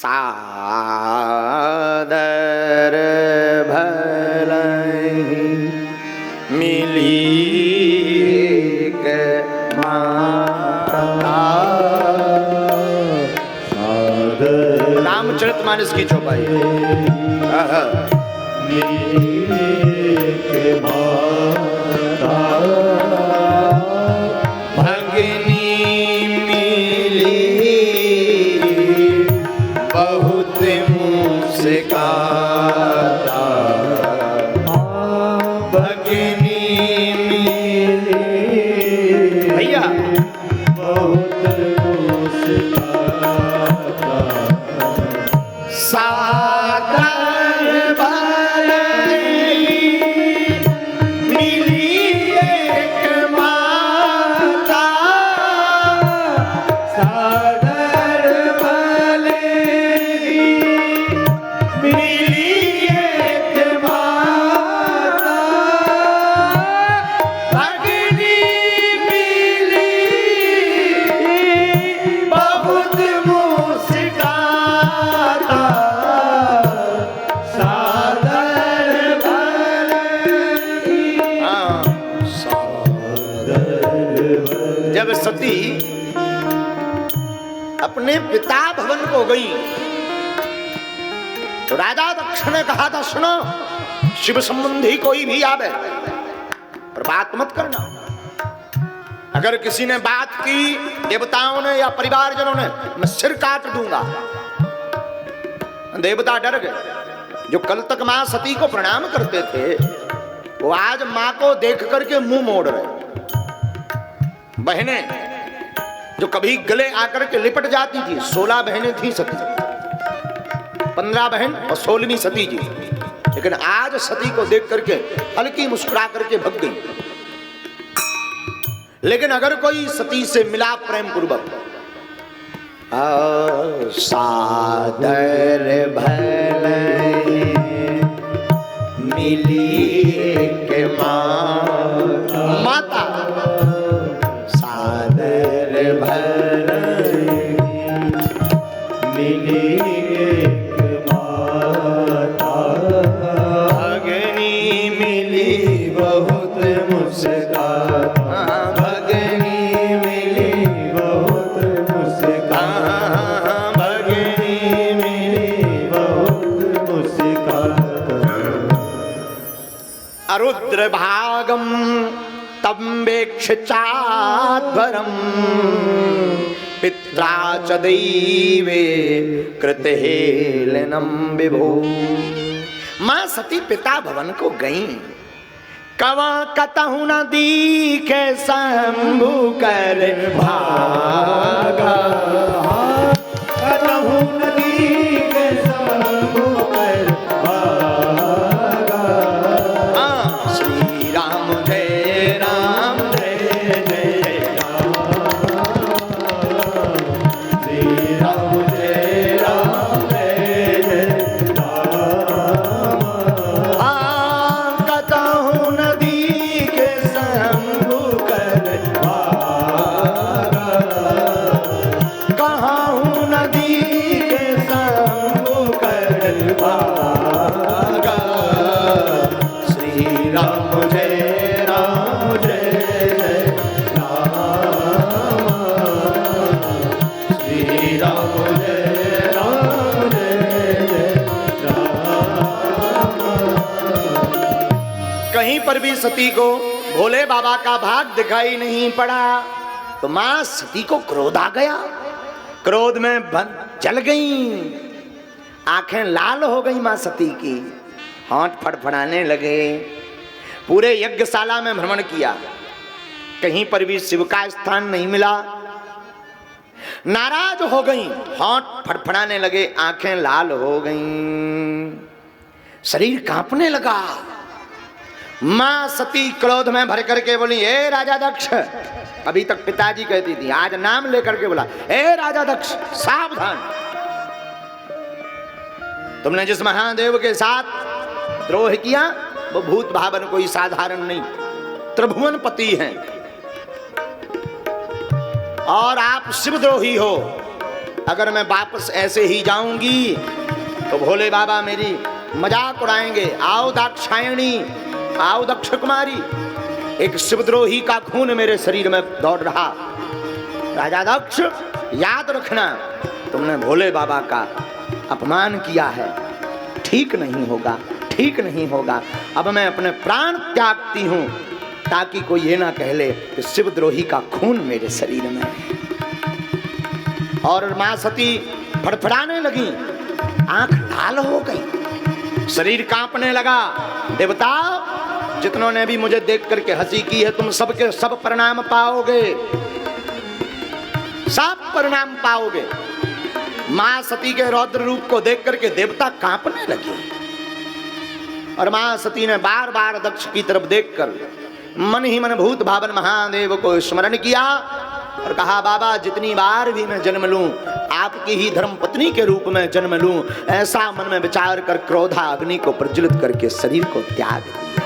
सादर भलहि मिली के माता। रामचरितमानस की चौपाई। भगिनी मिली बहुत मुस्काता, भगिनी मिली भैया बहुत मुस्काता। सादर भलहि मिली एक माता, सादर भलहि मिली एक माता, भगिनी मिली बहुत मुस्काता, सादर भलहि। जब सती अपने पिता भवन को गई तो राजा दक्ष ने कहा था, सुनो, शिव संबंधी कोई भी आवे पर बात मत करना। अगर किसी ने बात की, देवताओं ने या परिवारजनों ने, मैं सिर काट दूंगा। देवता डर गए। जो कल तक मां सती को प्रणाम करते थे वो आज मां को देख करके मुंह मोड़ रहे। बहनें जो कभी गले आकर के लिपट जाती थी, 16 बहनें थी सती, 15 बहन और 16वीं सती जी, लेकिन आज सती को देख करके हल्की मुस्कुरा करके भग गई। लेकिन अगर कोई सती से मिला प्रेम पूर्वक, सादर भलहि मिली के माता, सादर भलहि मिली एक माता, भगिनी मिली बहुत मुस्काता, भगिनी मिली बहुत मुस्काता, भगिनी मिली बहुत मुस्काता। अरुद्र भागम तम्बेक्ष चाध्वरम पित्रा च दैवे कृतहेलनम विभो। मां सती पिता भवन को गई। कवा कतहु न दीखे शंभु कर भागा, कतहु न दीखे शंभु कर भागा। श्री राम जय राम जय जय राम, श्री राम जय राम जय जय राम। कतहु नदी के शंभु कर भागा, कहाहु नदी के शंभु कर भागा। श्री राम जय राम जय जय राम, श्री राम जय जय राम। कहीं पर भी सती को भोले बाबा का भाग दिखाई नहीं पड़ा तो मां सती को क्रोध आ गया। क्रोध में जल गई, आंखें लाल हो गई मां सती की, हाथ फड़फड़ाने लगे। पूरे यज्ञशाला में भ्रमण किया, कहीं पर भी शिव का स्थान नहीं मिला। नाराज हो गई, हाथ फड़फड़ाने लगे, आंखें लाल हो गईं, शरीर कांपने लगा। मां सती क्रोध में भर करके बोली, ए राजा दक्ष, अभी तक पिताजी कहती थी, आज नाम लेकर के बोला, ए राजा दक्ष सावधान, तुमने जिस महादेव के साथ द्रोह किया वो भूत भावन कोई साधारण नहीं, त्रिभुवनपति हैं और आप शिवद्रोही हो। अगर मैं वापस ऐसे ही जाऊंगी तो भोले बाबा मेरी मजाक उड़ाएंगे। आओ दाक्षायणी, आओ दक्ष कुमारी, एक शिवद्रोही का खून मेरे शरीर में दौड़ रहा। राजा दक्ष, याद रखना, तुमने भोले बाबा का अपमान किया है, ठीक नहीं होगा, ठीक नहीं होगा। अब मैं अपने प्राण त्यागती हूं ताकि कोई ये ना कह ले कि शिवद्रोही का खून मेरे शरीर में है। और मां सती फड़फड़ाने लगी, आंख लाल हो गई, शरीर कांपने लगा। देवता, जितनों ने भी मुझे देख करके हंसी की है, तुम सबके सब परिणाम पाओगे, सब परिणाम पाओगे। मां सती के रौद्र रूप को देख करके देवता कांपने लगे। और मां सती ने बार बार दक्ष की तरफ देखकर मन ही मन भूत भावन महादेव को स्मरण किया और कहा, बाबा जितनी बार भी मैं जन्म लूं, आपकी ही धर्म पत्नी के रूप में जन्म लूं, ऐसा मन में विचार कर क्रोधा अग्नि को प्रज्वलित करके शरीर को त्याग दिया।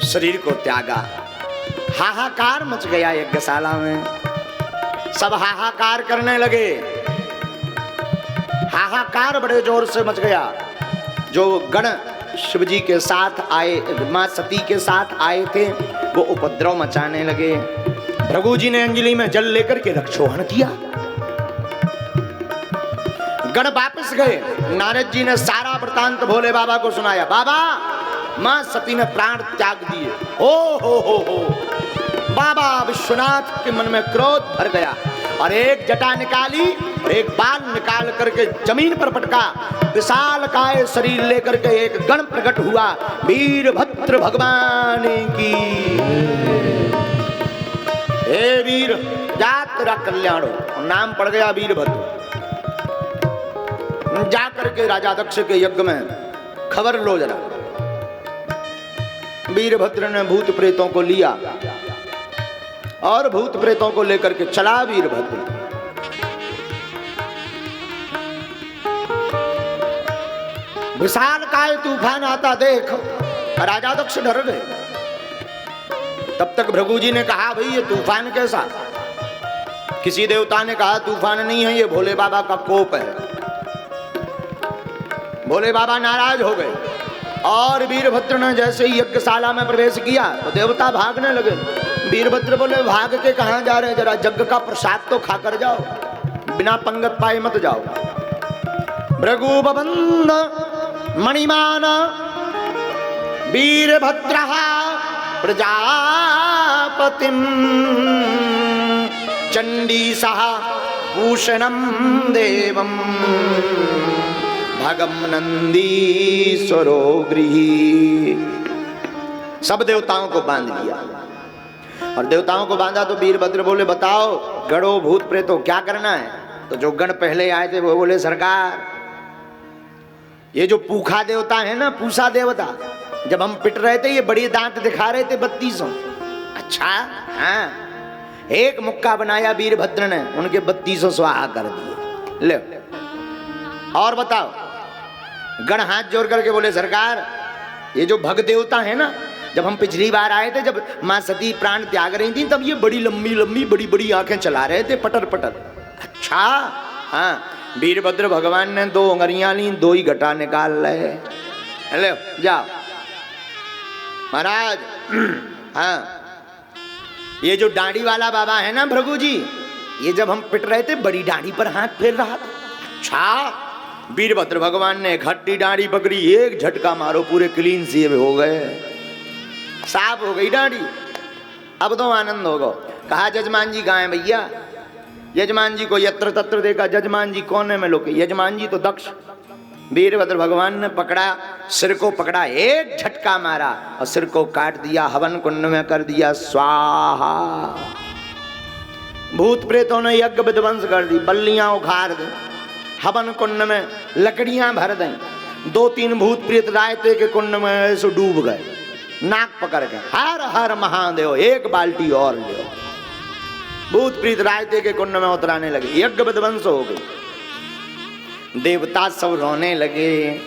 शरीर को त्यागा। हाहाकार मच गया यज्ञशाला में, सब हाहाकार करने लगे। हाहाकार बड़े जोर से मच गया। जो गण शिवजी के साथ आए, मां सती के साथ आए थे, वो उपद्रव मचाने लगे। भृगु जी ने अंजलि में जल लेकर के रक्षोहण किया। गण वापस गए। नारद जी ने सारा वृतांत भोले बाबा को सुनाया। बाबा, मां सती ने प्राण त्याग दिए। हो बाबा विश्वनाथ के मन में क्रोध भर गया और एक जटा निकाली और एक बाल निकाल करके जमीन पर पटका। विशाल काय शरीर लेकर के एक गण प्रकट हुआ। वीरभद्र भगवान की, हे वीर, जात तेरा कल्याण हो। नाम पड़ गया वीरभद्र। जा करके राजा दक्ष के यज्ञ में खबर लो जरा। वीरभद्र ने भूत प्रेतों को लिया और भूत प्रेतों को लेकर के चला वीरभद्र। विशाल काय तूफान आता देख राजा दक्ष डर गए। तब तक भृगु जी ने कहा, भाई ये तूफान कैसा? किसी देवता ने कहा तूफान नहीं है, ये भोले बाबा का कोप है। भोले बाबा नाराज हो गए और वीरभद्र ने जैसे ही यज्ञशाला में प्रवेश किया तो देवता भागने लगे। वीरभद्र बोले, भाग के कहां जा रहे हैं, जरा यज्ञ का प्रसाद तो खाकर जाओ, बिना पंगत पाए मत जाओ। भृगुबंध मणिमान वीरभद्र प्रजापतिम चंडीसः भूषणम देवम भगम नंदीश्वरो गृही। सब देवताओं को बांध लिया और देवताओं को बांधा तो वीरभद्र बोले, बताओ गणों भूत प्रेतों क्या करना है? तो जो गण पहले आए थे वो बोले, सरकार ये जो पूखा देवता है ना, पूसा देवता, जब हम पिट रहे थे ये बड़ी दांत दिखा रहे थे 3200। अच्छा, हाँ, एक मुक्का बनाया वीरभद्र ने, उनके 3200 स्वाहा कर दिए। ले और बताओ। गण हाथ जोड़ करके बोले, सरकार ये जो भग देवता है ना, जब हम पिछली बार आए थे, जब मां सती प्राण त्याग रही थी, तब ये बड़ी लंबी लंबी बड़ी बड़ी आंखें चला रहे थे, पटर पटर। अच्छा, हाँ, वीरभद्र भगवान ने 2 उंगलियां ली, 2 ही घटा निकाल रहे। ले जाओ महाराज। हाँ, ये जो दाढ़ी वाला बाबा है ना भृगु जी, ये जब हम पिट रहे थे बड़ी दाढ़ी पर हाथ फेर रहा था। अच्छा, वीरभद्र भगवान ने घट्टी दाढ़ी पकड़ी, एक झटका मारो, पूरे क्लीन सेव हो गए, साफ हो गई दाढ़ी। अब तो आनंद होगा। कहा जजमान जी कहाँ है भैया? यजमान जी को यत्र तत्र देखा, जजमान जी कोने में लोके। यजमान जी तो दक्ष। वीरभद्र भगवान ने पकड़ा, सिर को पकड़ा, एक झटका मारा और सिर को काट दिया, हवन कुंड में कर दिया स्वाहा। भूत प्रेतों ने यज्ञ विध्वंस कर दी, बल्लियां उखाड़ दी, हवन कुंड में लकड़ियां भर दी। 2-3 भूत प्रेत रायते के कुंड में ऐसे डूब गए, नाक पकड़ के हर हर महादेव, एक बाल्टी और ले। भूत प्रेत रायते के कुंड में उतराने लगे, यज्ञ विध्वंस हो गई। देवता सब रोने लगे।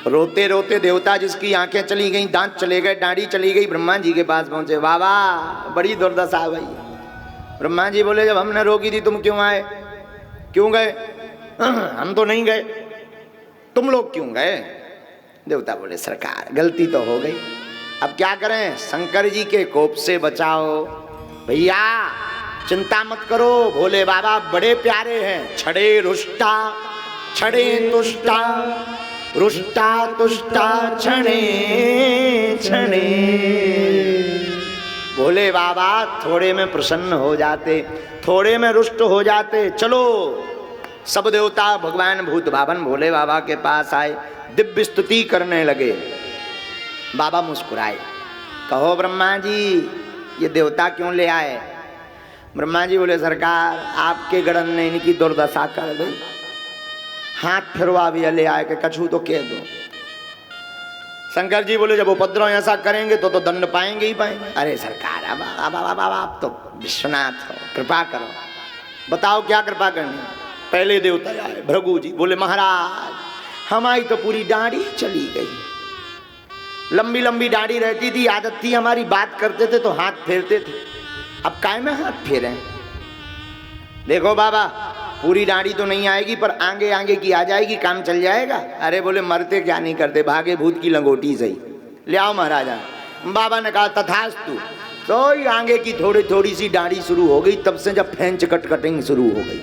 रोते रोते देवता जिसकी आंखें चली गई, दांत चले गए, दाढ़ी चली गई, ब्रह्मा जी के पास पहुंचे। बाबा बड़ी दुर्दशा भाई, ब्रह्मा जी बोले जब हमने रोकी थी तुम क्यों आए? क्यों गए? हम तो नहीं गए, तुम लोग क्यों गए? देवता बोले सरकार गलती तो हो गई, अब क्या करें, शंकर जी के कोप से बचाओ। भैया चिंता मत करो, भोले बाबा बड़े प्यारे हैं। छड़े रुष्टा छड़े तुष्टा, रुष्टा तुष्टा छड़े छड़े। भोले बाबा थोड़े में प्रसन्न हो जाते, थोड़े में रुष्ट हो जाते। चलो सब देवता भगवान भूत भावन भोले बाबा के पास आए, दिव्य स्तुति करने लगे। बाबा मुस्कुराए, कहो ब्रह्मा जी ये देवता क्यों ले आए? ब्रह्मा जी बोले सरकार आपके गणन ने इनकी दुर्दशा कर दी, हाथ फिरवा भी ले आए कि कछू तो कह दो। शंकर जी बोले जब उपद्रव ऐसा करेंगे तो दंड पाएंगे ही पाएंगे। अरे सरकार अब आप तो विश्वनाथ हो, कृपा करो, बताओ क्या कृपा करनी। पहले देवता आए भृगु जी, बोले महाराज हमारी तो पूरी दाढ़ी चली गई, लंबी लंबी दाढ़ी रहती थी, आदत थी हमारी, बात करते थे तो हाथ फेरते थे, अब काय में हाथ फेरे? देखो बाबा पूरी दाढ़ी तो नहीं आएगी पर आगे आगे की आ जाएगी, काम चल जाएगा। अरे बोले मरते क्या नहीं करते, भागे भूत की लंगोटी सही, ले आओ महाराजा। बाबा ने कहा तथास्तु। तो आगे की थोड़ी थोड़ी सी दाढ़ी शुरू हो गई, तब से जब फेंच कटिंग शुरू हो गई।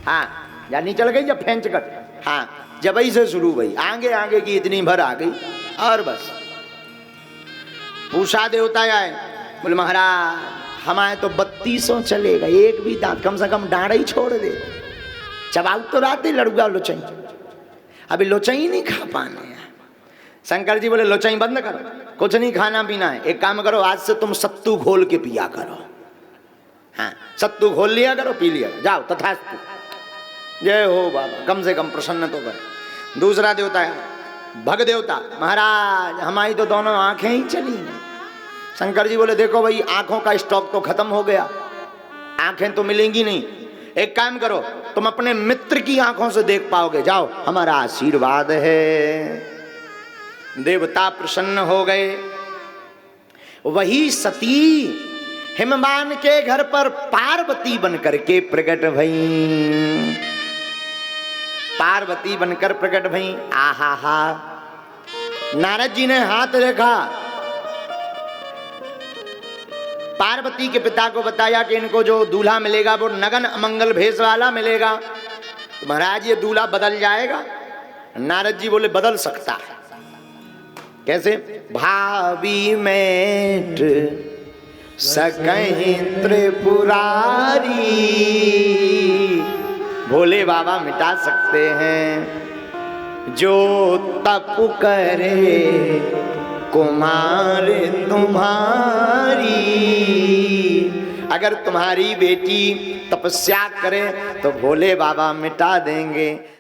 हाँ जानी चल गई जब फेंच कट, हाँ जब ही से शुरू हुई, आगे आगे की इतनी भर आ गई। और बस पूषा देवता आए, बोले महाराज हमारे तो 3200 चलेगा, एक भी दांत, कम से कम डांडा ही छोड़ दे, चबाऊ तो रात ही लड़ुआ लोचई, अभी लोचई नहीं खा पाने। शंकर जी बोले लोचई बंद करो, कुछ नहीं खाना पीना है, एक काम करो आज से तुम सत्तू घोल के पिया करो। हाँ सत्तू घोल लिया करो, पी लिया, जाओ तथास्तु। जय हो बाबा, कम से कम प्रसन्न तो कर। दूसरा देवता है भग देवता, महाराज हमारी तो दोनों आंखें ही चली। शंकर जी बोले देखो भाई आंखों का स्टॉक तो खत्म हो गया, आंखें तो मिलेंगी नहीं, एक काम करो तुम अपने मित्र की आंखों से देख पाओगे, जाओ हमारा आशीर्वाद है। देवता प्रसन्न हो गए। वही सती हिमवान के घर पर पार्वती बनकर के प्रकट भई, पार्वती बनकर प्रकट भई। आहा हा, नारद जी ने हाथ देखा, पार्वती के पिता को बताया कि इनको जो दूल्हा मिलेगा वो नगन अमंगल भेष वाला मिलेगा। तो महाराज ये दूल्हा बदल जाएगा? नारद जी बोले बदल सकता है। कैसे? भावी मेट सकहीं त्रिपुरारी, भोले बाबा मिटा सकते हैं जो तप करे कुमार तुम्हारी। अगर तुम्हारी बेटी तपस्या करे तो भोले बाबा मिटा देंगे।